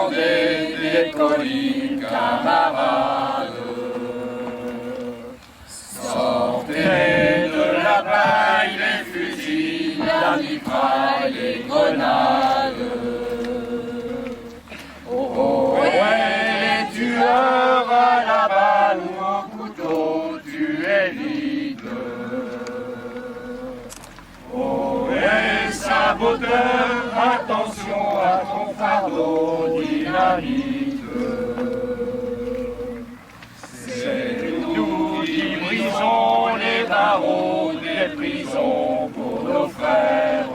Attendez les collines, camarades. Sortez de la paille les fusils, la mitraille, les grenades. Oh, ouais, les tueurs à la balle ou au couteau, tuez vite. Oh, et saboteur, attention à ton fardeau dynamite. C'est nous qui brisons les barreaux des prisons pour nos frères.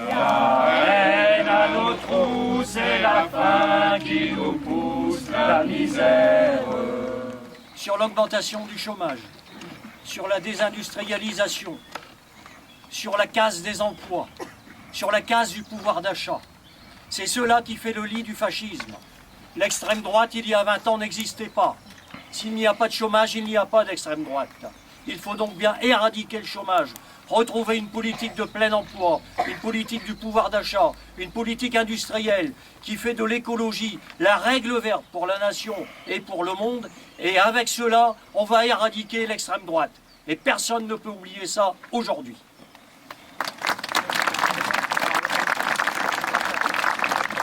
La haine à nos trous, c'est la faim qui nous pousse la misère. Sur l'augmentation du chômage, sur la désindustrialisation, sur la casse des emplois, sur la casse du pouvoir d'achat. C'est cela qui fait le lit du fascisme. L'extrême droite, il y a 20 ans, n'existait pas. S'il n'y a pas de chômage, il n'y a pas d'extrême droite. Il faut donc bien éradiquer le chômage, retrouver une politique de plein emploi, une politique du pouvoir d'achat, une politique industrielle qui fait de l'écologie la règle verte pour la nation et pour le monde. Et avec cela, on va éradiquer l'extrême droite. Et personne ne peut oublier ça aujourd'hui.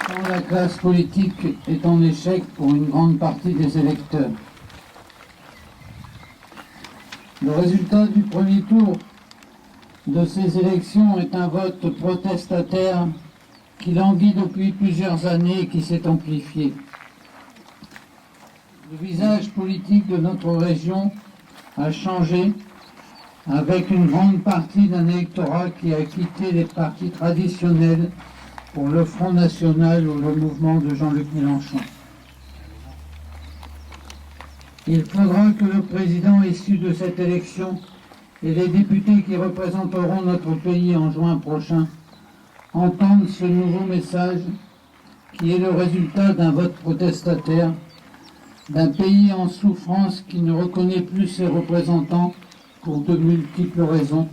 Quand la classe politique est en échec pour une grande partie des électeurs. Le résultat du premier tour de ces élections est un vote protestataire qui languit depuis plusieurs années et qui s'est amplifié. Le visage politique de notre région a changé avec une grande partie d'un électorat qui a quitté les partis traditionnels pour le Front National ou le mouvement de Jean-Luc Mélenchon. Il faudra que le président issu de cette élection et les députés qui représenteront notre pays en juin prochain entendent ce nouveau message qui est le résultat d'un vote protestataire, d'un pays en souffrance qui ne reconnaît plus ses représentants pour de multiples raisons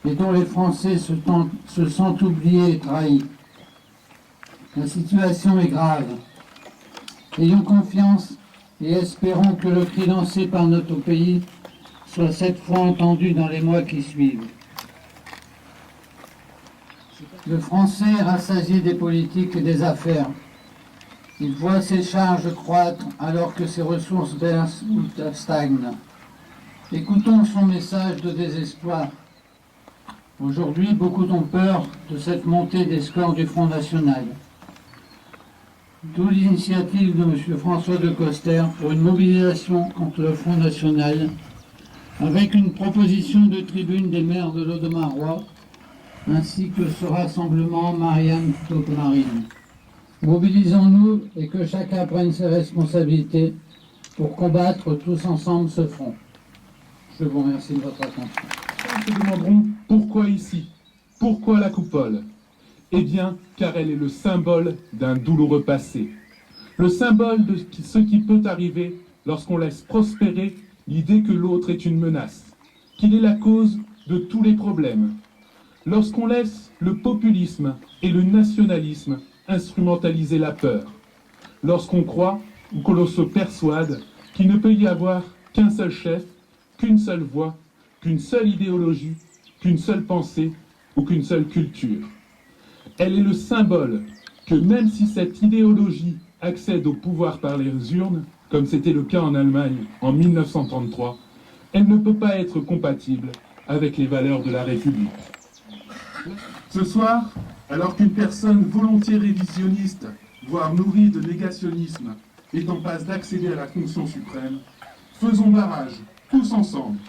et dont les Français se sentent oubliés et trahis. La situation est grave. Ayons confiance et espérons que le cri lancé par notre pays soit cette fois entendu dans les mois qui suivent. Le Français est rassasié des politiques et des affaires. Il voit ses charges croître alors que ses ressources baissent ou stagnent. Écoutons son message de désespoir. Aujourd'hui, beaucoup ont peur de cette montée des scores du Front National. D'où l'initiative de M. François Decoster pour une mobilisation contre le Front National, avec une proposition de tribune des maires de l'Audomarois, ainsi que ce rassemblement Marianne Taupe-Marine. Mobilisons-nous et que chacun prenne ses responsabilités pour combattre tous ensemble ce front. Je vous remercie de votre attention. Nous se demanderons pourquoi ici, pourquoi la coupole? Eh bien, car elle est le symbole d'un douloureux passé. Le symbole de ce qui peut arriver lorsqu'on laisse prospérer l'idée que l'autre est une menace, qu'il est la cause de tous les problèmes. Lorsqu'on laisse le populisme et le nationalisme instrumentaliser la peur. Lorsqu'on croit ou que l'on se persuade qu'il ne peut y avoir qu'un seul chef, qu'une seule voix, qu'une seule idéologie, qu'une seule pensée ou qu'une seule culture. Elle est le symbole que même si cette idéologie accède au pouvoir par les urnes, comme c'était le cas en Allemagne en 1933, elle ne peut pas être compatible avec les valeurs de la République. Ce soir, alors qu'une personne volontiers révisionniste, voire nourrie de négationnisme, est en passe d'accéder à la fonction suprême, faisons barrage, tous ensemble,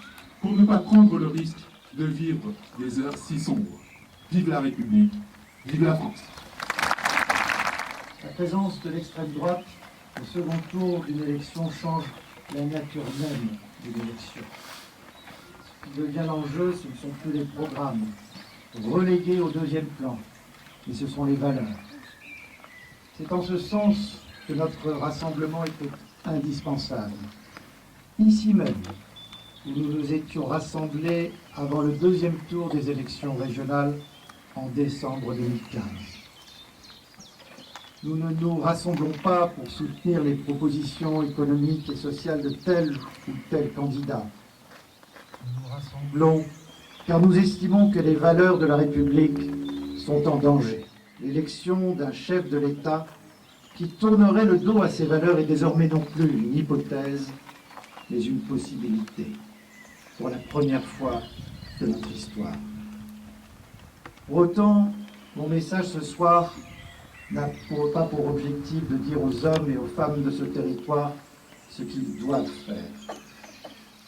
pour ne pas prendre le risque de vivre des heures si sombres. Vive la République! Vive la France! La présence de l'extrême droite au second tour d'une élection change la nature même d'une élection. Ce qui devient l'enjeu, ce ne sont plus les programmes, relégués au deuxième plan, mais ce sont les valeurs. C'est en ce sens que notre rassemblement était indispensable. Ici même, où nous nous étions rassemblés avant le deuxième tour des élections régionales en décembre 2015. Nous ne nous rassemblons pas pour soutenir les propositions économiques et sociales de tel ou tel candidat. Nous nous rassemblons car nous estimons que les valeurs de la République sont en danger. L'élection d'un chef de l'État qui tournerait le dos à ces valeurs est désormais non plus une hypothèse, mais une possibilité, pour la première fois de notre histoire. Pour autant, mon message ce soir n'a pas pour objectif de dire aux hommes et aux femmes de ce territoire ce qu'ils doivent faire.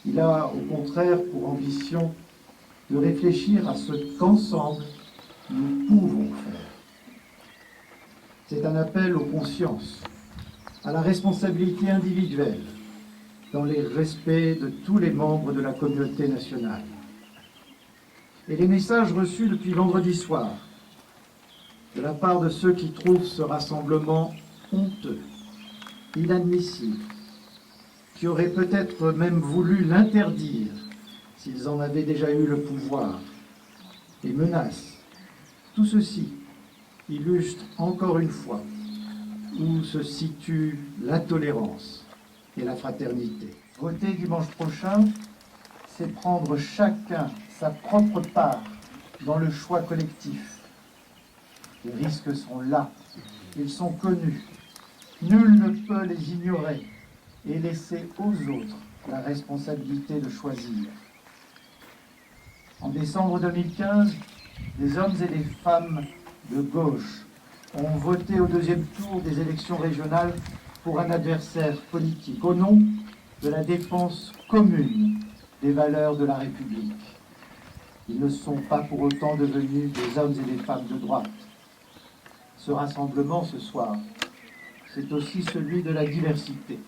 Il a au contraire pour ambition de réfléchir à ce qu'ensemble nous pouvons faire. C'est un appel aux consciences, à la responsabilité individuelle, dans les respects de tous les membres de la communauté nationale. Et les messages reçus depuis vendredi soir, de la part de ceux qui trouvent ce rassemblement honteux, inadmissible, qui auraient peut-être même voulu l'interdire s'ils en avaient déjà eu le pouvoir, les menaces, tout ceci illustre encore une fois où se situe l'intolérance et la fraternité. Voter dimanche prochain, c'est prendre chacun sa propre part dans le choix collectif. Les risques sont là, ils sont connus. Nul ne peut les ignorer et laisser aux autres la responsabilité de choisir. En décembre 2015, des hommes et des femmes de gauche ont voté au deuxième tour des élections régionales pour un adversaire politique au nom de la défense commune des valeurs de la République. Ils ne sont pas pour autant devenus des hommes et des femmes de droite. Ce rassemblement ce soir, c'est aussi celui de la diversité.